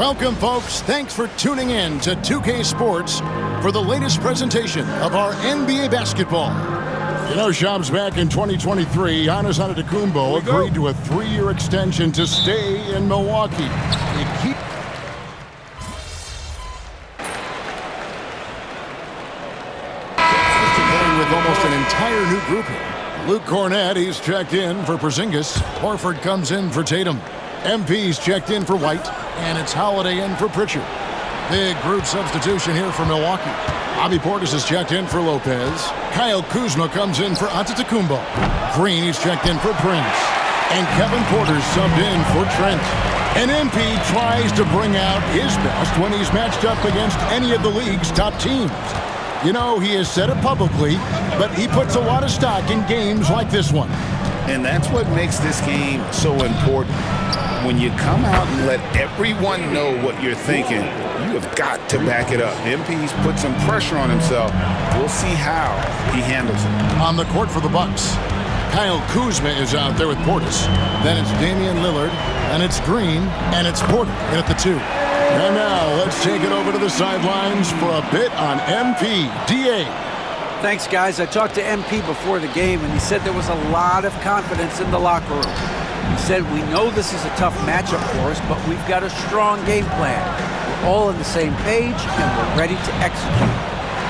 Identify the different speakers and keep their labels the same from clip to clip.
Speaker 1: Welcome, folks. Thanks for tuning in to 2K Sports for the latest presentation of our NBA basketball. You know, Shams, back in 2023, Giannis Antetokounmpo agreed to a 3-year extension to stay in Milwaukee. With almost an entire new group here. Luke Cornett, he's checked in for Porzingis. Horford comes in for Tatum. MP's checked in for White. And it's Holiday in for Pritchard. Big group substitution here for Milwaukee. Bobby Portis is checked in for Lopez. Kyle Kuzma comes in for Antetokounmpo. Green, he's checked in for Prince. And Kevin Porter's subbed in for Trent. And MP tries to bring out his best when he's matched up against any of the league's top teams. You know, he has said it publicly, but he puts a lot of stock in games like this one.
Speaker 2: And that's what makes this game so important. When you come out and let everyone know what you're thinking, you have got to back it up. MP's put some pressure on himself. We'll see how he handles it.
Speaker 1: On the court for the Bucks, Kyle Kuzma is out there with Portis. Then it's Damian Lillard, and it's Green, and it's Porter in at the 2. And now let's take it over to the sidelines for a bit on MP. DA.
Speaker 3: Thanks, guys. I talked to MP before the game, and he said there was a lot of confidence in the locker room. He said, we know this is a tough matchup for us, but we've got a strong game plan. We're all on the same page, and we're ready to execute.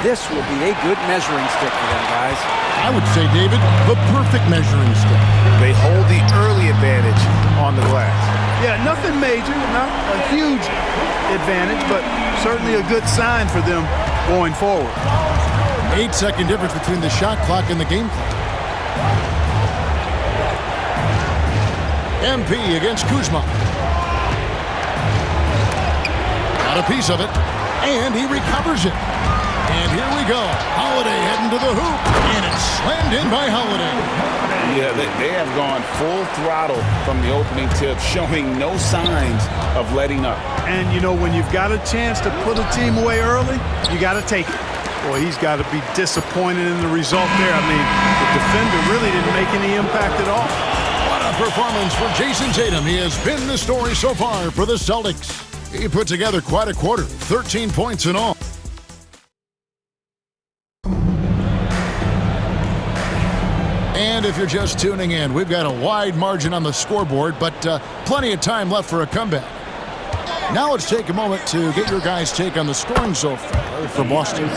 Speaker 3: This will be a good measuring stick for them, guys.
Speaker 1: I would say, David, the perfect measuring stick.
Speaker 2: They hold the early advantage on the glass.
Speaker 4: Yeah, nothing major, not a huge advantage, but certainly a good sign for them going forward.
Speaker 1: 8-second difference between the shot clock and the game clock. MP against Kuzma. Got a piece of it, and he recovers it. And here we go. Holiday heading to the hoop, and it's slammed in by Holiday.
Speaker 2: Yeah, they have gone full throttle from the opening tip, showing no signs of letting up.
Speaker 4: And, you know, when you've got a chance to put a team away early, you got to take it. Boy, he's got to be disappointed in the result there. I mean, the defender really didn't make any impact at all.
Speaker 1: What a performance for Jason Tatum. He has been the story so far for the Celtics. He put together quite a quarter, 13 points in all. And if you're just tuning in, we've got a wide margin on the scoreboard, but plenty of time left for a comeback. Now let's take a moment to get your guys' take on the scoring so far for Boston.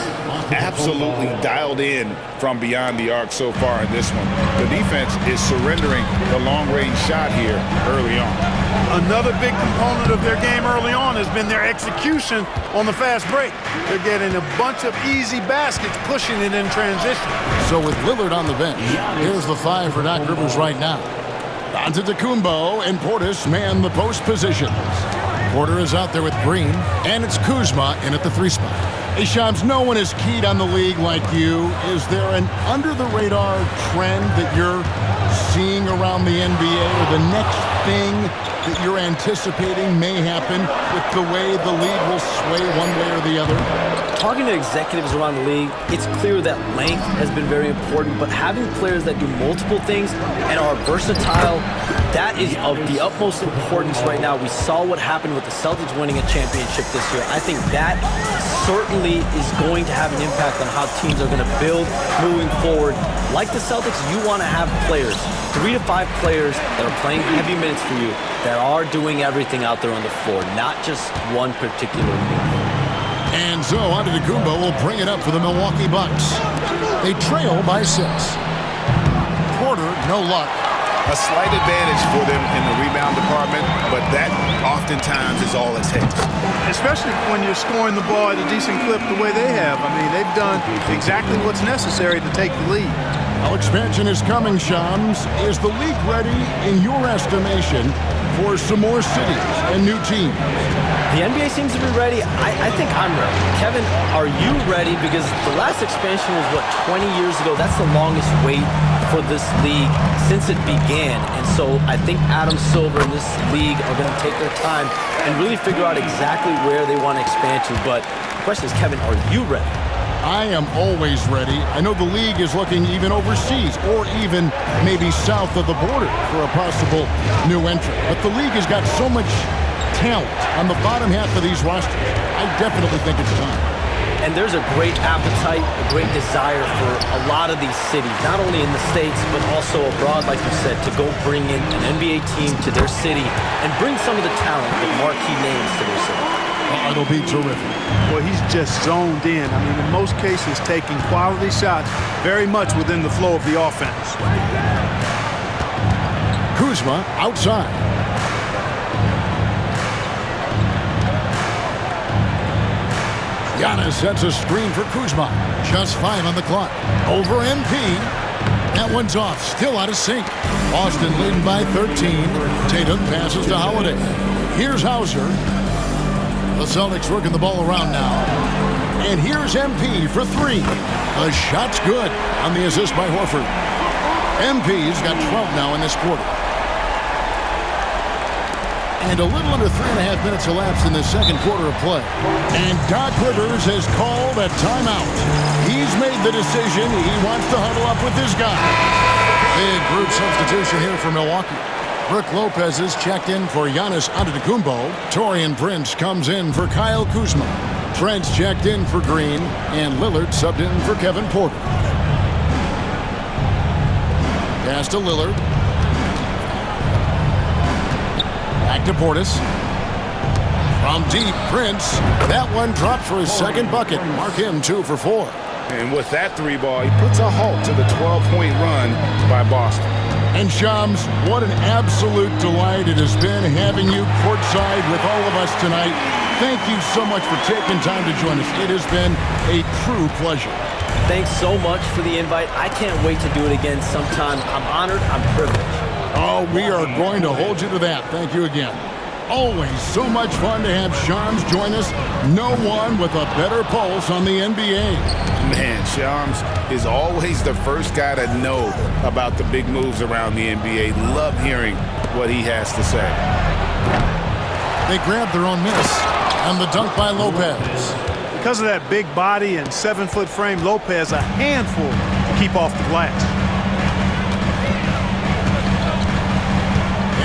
Speaker 2: Absolutely dialed in from beyond the arc so far in this one. The defense is surrendering the long-range shot here early on.
Speaker 4: Another big component of their game early on has been their execution on the fast break. They're getting a bunch of easy baskets, pushing it in transition.
Speaker 1: So with Lillard on the bench, here's the 5 for Doc Rivers right now. Antetokounmpo and Portis man the post positions. Porter is out there with Green, and it's Kuzma in at the 3 spot. Hey, Shams, no one is keyed on the league like you. Is there an under-the-radar trend that you're seeing around the NBA, or the next thing that you're anticipating may happen with the way the league will sway one way or the other?
Speaker 5: Talking to executives around the league, it's clear that length has been very important, but having players that do multiple things and are versatile, that is of the utmost importance right now. We saw what happened with the Celtics winning a championship this year. I think that certainly is going to have an impact on how teams are going to build moving forward. Like the Celtics, you want to have players, 3 to 5 players that are playing heavy minutes for you, that are doing everything out there on the floor, not just one particular move.
Speaker 1: And so Antetokounmpo will bring it up for the Milwaukee Bucks. They trail by 6. Porter, no luck.
Speaker 2: A slight advantage for them in the rebound department, but that oftentimes is all it takes.
Speaker 4: Especially when you're scoring the ball at a decent clip the way they have. I mean, they've done exactly what's necessary to take the lead.
Speaker 1: Well, expansion is coming, Shams. Is the league ready, in your estimation, for some more cities and new teams?
Speaker 5: The NBA seems to be ready. I think I'm ready. Kevin, are you ready? Because the last expansion was, 20 years ago? That's the longest wait for this league since it began. And so I think Adam Silver and this league are going to take their time and really figure out exactly where they want to expand to. But the question is, Kevin, are you ready?
Speaker 1: I am always ready. I know the league is looking even overseas or even maybe south of the border for a possible new entrant. But the league has got so much talent on the bottom half of these rosters, I definitely think it's time.
Speaker 5: And there's a great appetite, a great desire for a lot of these cities, not only in the States, but also abroad, like you said, to go bring in an NBA team to their city and bring some of the talent with marquee names to their city.
Speaker 1: It'll be terrific.
Speaker 4: Well, he's just zoned in. I mean, in most cases, taking quality shots very much within the flow of the offense.
Speaker 1: Kuzma outside. Giannis sets a screen for Kuzma. Just 5 on the clock. Over MP. That one's off. Still out of sync. Boston leading by 13. Tatum passes to Holiday. Here's Hauser. The Celtics working the ball around now. And here's MP for 3. The shot's good on the assist by Horford. MP's got 12 now in this quarter. And a little under 3.5 minutes elapsed in the second quarter of play. And Doc Rivers has called a timeout. He's made the decision. He wants to huddle up with this guy. Big group substitution here for Milwaukee. Brook Lopez is checked in for Giannis Antetokounmpo. Taurean Prince comes in for Kyle Kuzma. Trent's checked in for Green. And Lillard subbed in for Kevin Porter. Pass to Lillard. Back to Portis. From deep, Prince. That one dropped for his second bucket. Mark him 2 for 4.
Speaker 2: And with that 3 ball, he puts a halt to the 12-point run by Boston.
Speaker 1: And Shams, what an absolute delight it has been having you courtside with all of us tonight. Thank you so much for taking time to join us. It has been a true pleasure.
Speaker 5: Thanks so much for the invite. I can't wait to do it again sometime. I'm honored. I'm privileged.
Speaker 1: Oh, we are going to hold you to that. Thank you again. Always so much fun to have Shams join us. No one with a better pulse on the NBA.
Speaker 2: Man, Shams is always the first guy to know about the big moves around the NBA. Love hearing what he has to say.
Speaker 1: They grabbed their own miss on the dunk by Lopez.
Speaker 4: Because of that big body and 7-foot frame, Lopez a handful to keep off the glass.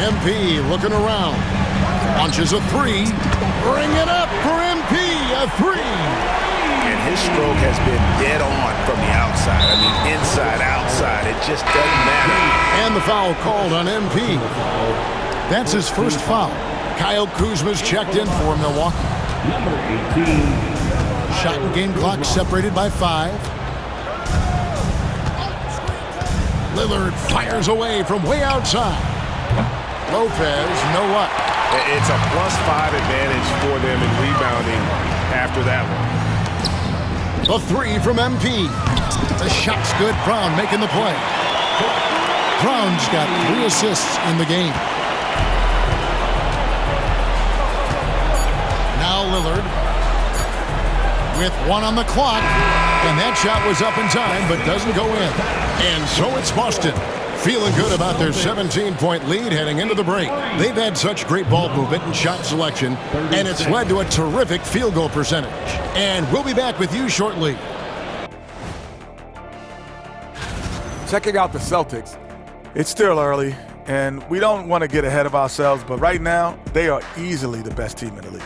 Speaker 1: MP looking around. Launches a 3. Bring it up for MP. A 3.
Speaker 2: And his stroke has been dead on from the outside. I mean, inside, outside. It just doesn't matter.
Speaker 1: And the foul called on MP. That's his first foul. Kyle Kuzma's checked in for Milwaukee. Shot and game clock separated by 5. Lillard fires away from way outside. Lopez, no luck.
Speaker 2: It's a +5 advantage for them in rebounding after that one.
Speaker 1: The 3 from MP. The shot's good. Brown making the play. Brown's got 3 assists in the game. Now Lillard with 1 on the clock. And that shot was up in time, but doesn't go in. And so it's Boston. Feeling good about their 17-point lead heading into the break. They've had such great ball movement and shot selection, and it's led to a terrific field goal percentage. And we'll be back with you shortly.
Speaker 6: Checking out the Celtics, it's still early, and we don't want to get ahead of ourselves, but right now, they are easily the best team in the league.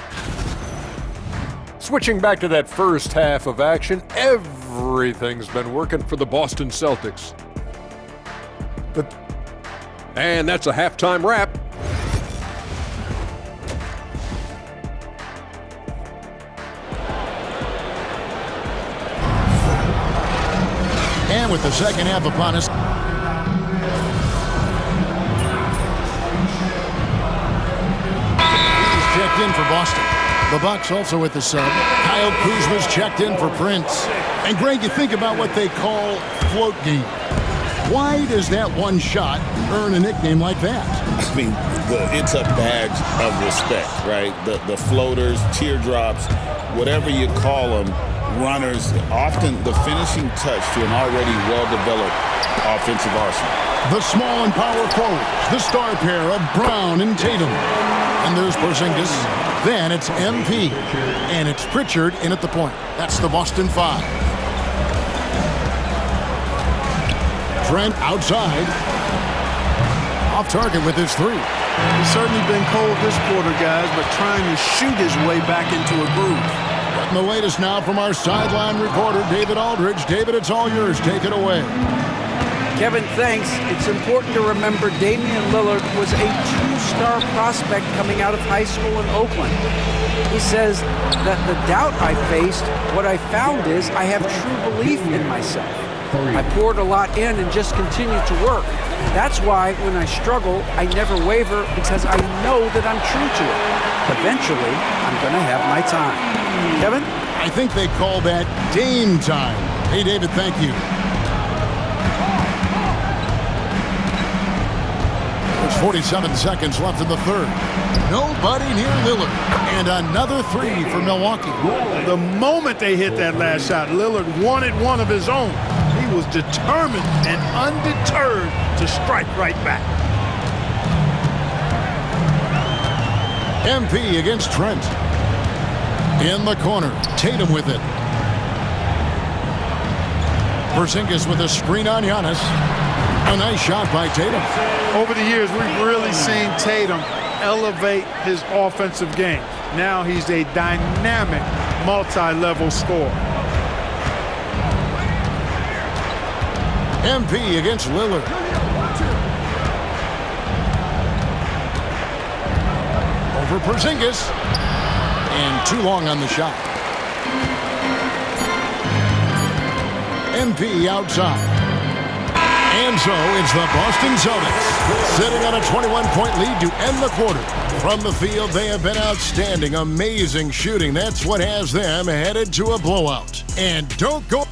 Speaker 7: Switching back to that first half of action, everything's been working for the Boston Celtics. And that's a halftime wrap.
Speaker 1: And with the second half upon us, he's checked in for Boston. The Bucks also with the sub. Kyle Kuzma's checked in for Prince. And Greg, you think about what they call float game. Why does that one shot earn a nickname like that?
Speaker 2: I mean, it's a badge of respect, right? The floaters, teardrops, whatever you call them, runners, often the finishing touch to an already well-developed offensive arsenal.
Speaker 1: The small and power forwards, the star pair of Brown and Tatum. And there's Porzingis. Then it's MP. And it's Pritchard in at the point. That's the Boston 5. Trent outside. Off target with his 3.
Speaker 4: He's certainly been cold this quarter, guys, but trying to shoot his way back into a groove.
Speaker 1: The latest now from our sideline reporter, David Aldridge. David, it's all yours. Take it away.
Speaker 3: Kevin, thanks. It's important to remember Damian Lillard was a two-star prospect coming out of high school in Oakland. He says that the doubt I faced, what I found is I have true belief in myself. I poured a lot in and just continued to work. That's why when I struggle, I never waver because I know that I'm true to it. Eventually, I'm going to have my time. Kevin?
Speaker 1: I think they call that Dame time. Hey, David, thank you. There's 47 seconds left in the third. Nobody near Lillard. And another three for Milwaukee.
Speaker 4: The moment they hit that last shot, Lillard wanted one of his own. He was determined and undeterred to strike right back.
Speaker 1: MP against Trent. In the corner, Tatum with it. Porzingis with a screen on Giannis. A nice shot by Tatum.
Speaker 4: Over the years, we've really seen Tatum elevate his offensive game. Now he's a dynamic, multi-level scorer.
Speaker 1: MP against Lillard. Over Porzingis. And too long on the shot. MP outside. And so it's the Boston Celtics sitting on a 21-point lead to end the quarter. From the field, they have been outstanding. Amazing shooting. That's what has them headed to a blowout. And don't go...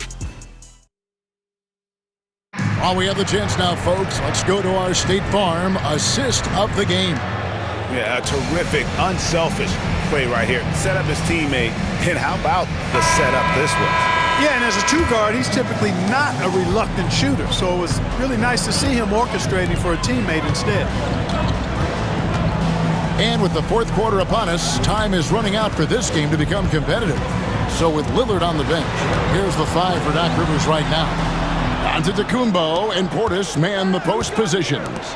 Speaker 1: While we have the chance now, folks, let's go to our State Farm assist of the game.
Speaker 2: Yeah, a terrific, unselfish play right here. Set up his teammate, and how about the setup this was?
Speaker 4: Yeah, and as a two guard, he's typically not a reluctant shooter, so it was really nice to see him orchestrating for a teammate instead.
Speaker 1: And with the fourth quarter upon us, time is running out for this game to become competitive. So with Lillard on the bench, here's the five for Doc Rivers right now. Antetokounmpo and Portis man the post positions.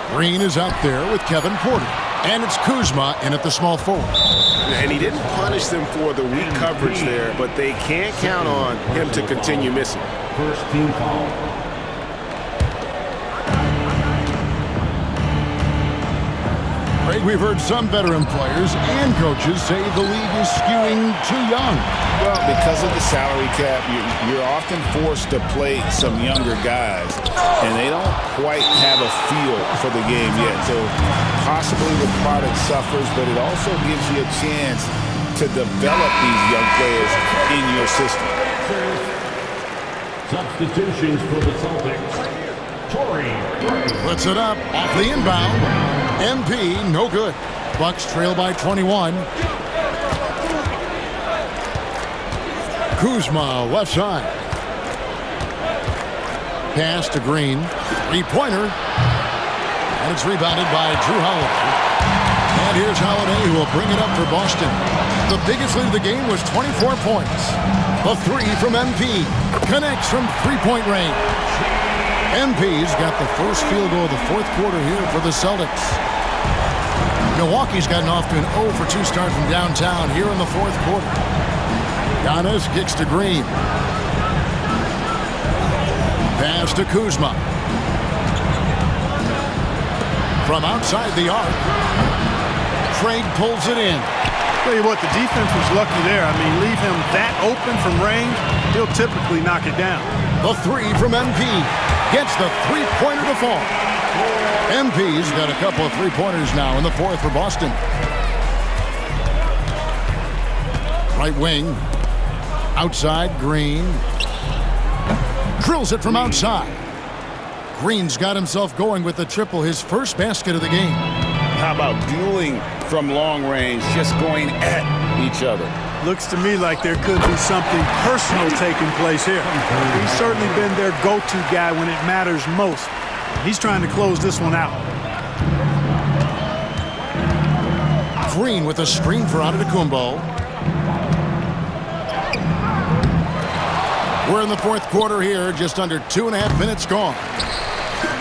Speaker 1: Green is out there with Kevin Porter. And it's Kuzma in at the small forward.
Speaker 2: And he didn't punish them for the weak coverage there, but they can't count on him to continue missing.
Speaker 8: First team foul.
Speaker 1: Craig, we've heard some veteran players and coaches say the league is skewing too young.
Speaker 2: Well, because of the salary cap, you're often forced to play some younger guys, and they don't quite have a feel for the game yet. So possibly the product suffers, but it also gives you a chance to develop these young players in your system.
Speaker 8: Substitutions for the Celtics.
Speaker 1: Puts it up off the inbound. MP, no good. Bucks trail by 21. Kuzma, left side. Pass to Green. Three-pointer. And it's rebounded by Drew Holiday. And here's Holiday, who will bring it up for Boston. The biggest lead of the game was 24 points. The three from MP. Connects from three-point range. MP's got the first field goal of the fourth quarter here for the Celtics. Milwaukee's gotten off to an 0 for 2 start from downtown here in the fourth quarter. Giannis kicks to Green. Pass to Kuzma. From outside the arc, Craig pulls it in.
Speaker 4: Tell you what, the defense was lucky there. I mean, leave him that open from range, he'll typically knock it down.
Speaker 1: The three from MP. Gets the three-pointer to fall. MP's got a couple of three-pointers now in the fourth for Boston. Right wing. Outside, Green. Drills it from outside. Green's got himself going with the triple, his first basket of the game.
Speaker 2: How about dueling from long range, just going at each other?
Speaker 4: Looks to me like there could be something personal taking place here. He's certainly been their go-to guy when it matters most. He's trying to close this one out.
Speaker 1: Green with a screen for Antetokounmpo. We're in the fourth quarter here, just under 2.5 minutes gone.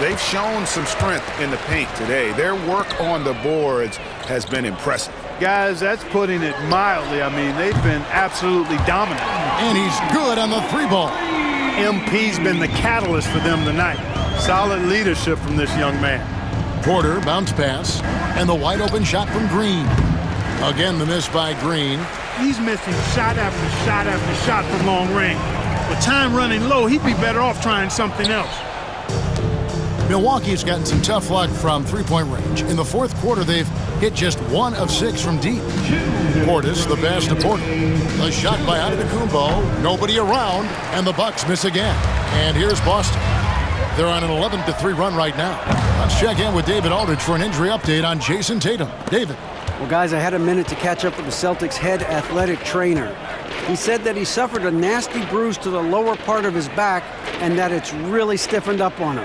Speaker 2: They've shown some strength in the paint today. Their work on the boards has been impressive.
Speaker 4: Guys, that's putting it mildly. I mean, they've been absolutely dominant.
Speaker 1: And he's good on the 3-ball.
Speaker 4: MP's been the catalyst for them tonight. Solid leadership from this young man.
Speaker 1: Porter, bounce pass, and the wide open shot from Green. Again, the miss by Green.
Speaker 4: He's missing shot after shot after shot from long range. With time running low, he'd be better off trying something else.
Speaker 1: Milwaukee's gotten some tough luck from three-point range. In the fourth quarter, they've hit just 1 of 6 from deep. Portis, the pass to Porter. A shot by Antetokounmpo. Nobody around, and the Bucks miss again. And here's Boston. They're on an 11-3 run right now. Let's check in with David Aldridge for an injury update on Jason Tatum. David.
Speaker 3: Well, guys, I had a minute to catch up with the Celtics head athletic trainer. He said that he suffered a nasty bruise to the lower part of his back and that it's really stiffened up on him.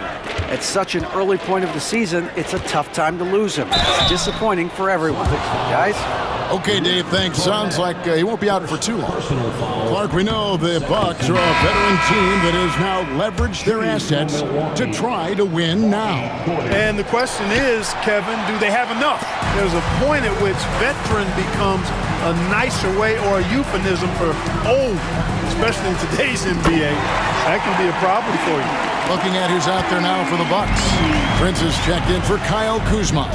Speaker 3: At such an early point of the season, it's a tough time to lose him. It's disappointing for everyone. Guys?
Speaker 1: Okay, Dave, thanks. Sounds like he won't be out for too long. Clark, we know the Bucks are a veteran team that has now leveraged their assets to try to win now.
Speaker 4: And the question is, Kevin, do they have enough? There's a point at which veteran becomes a nicer way or a euphemism for old, especially in today's NBA. That can be a problem for you.
Speaker 1: Looking at who's out there now for the Bucks. Prince is checked in for Kyle Kuzma.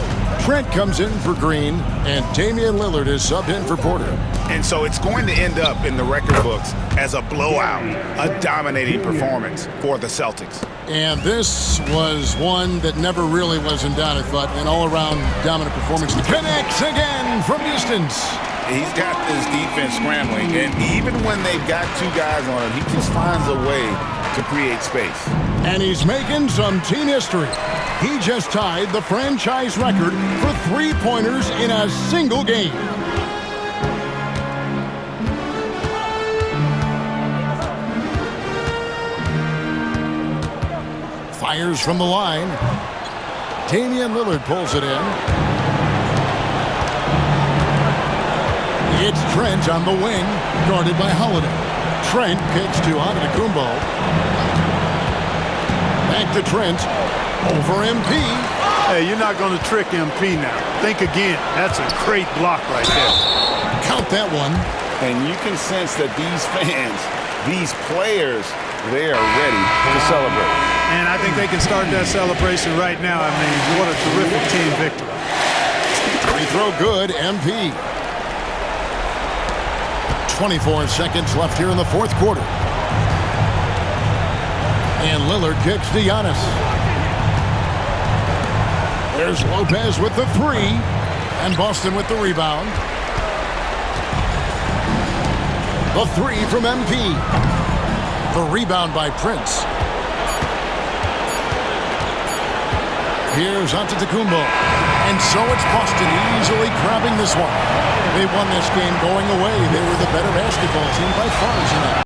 Speaker 1: Trent comes in for Green, and Damian Lillard is subbed in for Porter.
Speaker 2: And so it's going to end up in the record books as a blowout, a dominating performance for the Celtics.
Speaker 1: And this was one that never really was in doubt, I thought. An all-around dominant performance. Connects again from distance.
Speaker 2: He's got this defense scrambling, and even when they've got 2 guys on him, he just finds a way to create space.
Speaker 1: And he's making some team history. He just tied the franchise record for three-pointers in a single game. Fires from the line. Damian Lillard pulls it in. It's Trent on the wing, guarded by Holiday. Trent kicks to Antetokounmpo. Back to Trent. Over MP.
Speaker 4: Hey, you're not going to trick MP now. Think again. That's a great block right there.
Speaker 1: Count that one.
Speaker 2: And you can sense that these fans, these players, they are ready to celebrate.
Speaker 4: And I think they can start that celebration right now. I mean, what a terrific team victory.
Speaker 1: Free throw good, MP. 24 seconds left here in the fourth quarter. And Lillard kicks to Giannis. There's Lopez with the 3. And Boston with the rebound. The 3 from MP. The rebound by Prince. Here's Antetokounmpo. And so it's Boston easily grabbing this one. They won this game going away. They were the better basketball team by far tonight.